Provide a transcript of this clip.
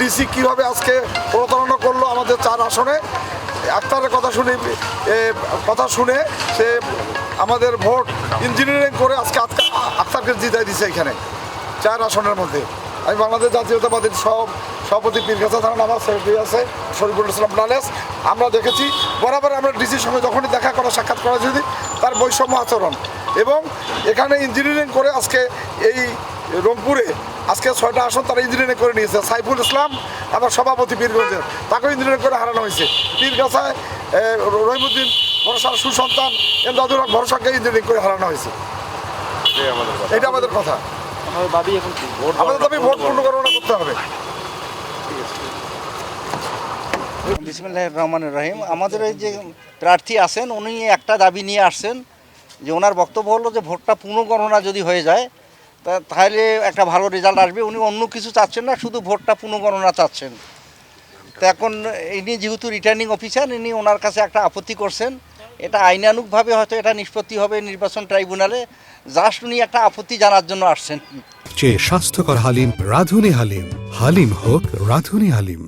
DC কীভাবে আজকে প্রতারণা করলো আমাদের 4 আসনে। আক্তারের কথা শুনে সে আমাদের ভোট ইঞ্জিনিয়ারিং করে আজকে আক্তারকে জিতাই দিছে এখানে 4 আসনের মধ্যে। আমি বাংলাদেশ জাতীয়তাবাদীর সভাপতি পীরগাছা থানার আমার সেক্রেটারি আছে শরীফুল ইসলাম লালেস। আমরা দেখেছি বরাবর আমরা ডিসির সঙ্গে যখনই দেখা করা সাক্ষাৎ করা যদি তার বৈষম্য আচরণ, এবং এখানে ইঞ্জিনিয়ারিং করে আজকে এই রংপুরে আজকে 6টা আসন তারা ইঞ্জিনিয়ারিং করে নিয়েছে। সাইফুল ইসলাম আমার সভাপতি পীরগঞ্জের, তাকেও ইঞ্জিনিয়ারিং করে হারানো হয়েছে। পীরগাছায় রহিমউদ্দিন ভরসার সুসন্তান এমদাদুল হক ভরসাকে ইঞ্জিনিয়ারিং করে হারানো হয়েছে। এটা আমাদের কথা। আমাদের দাবি ভোট পুনর্গণনা করতে হবে। বিসমিল্লাহির রহমানির রহিম। আমাদের এই যে প্রার্থী আছেন উনি একটা দাবি নিয়ে আসছেন যে ওনার বক্তব্য হলো যে ভোটটা পুনর্গণনা যদি হয়ে যায় তাহলে একটা ভালো রেজাল্ট আসবে। উনি অন্য কিছু চাচ্ছেন না, শুধু ভোটটা পুনর্গণনা চাচ্ছেন। তো এখন ইনি যেহেতু রিটার্নিং অফিসার, ইনি ওনার কাছে একটা আপত্তি করছেন। এটা আইনানুগভাবে হয়তো এটা নিষ্পত্তি হবে নির্বাচন ট্রাইব্যুনালে, জাস্ট উনি একটা আপত্তি জানার জন্য আসছেন। চেয়ে স্বাস্থ্যকর হালিম রাঁধুনি হালিম, হালিম হোক রাঁধুনি হালিম।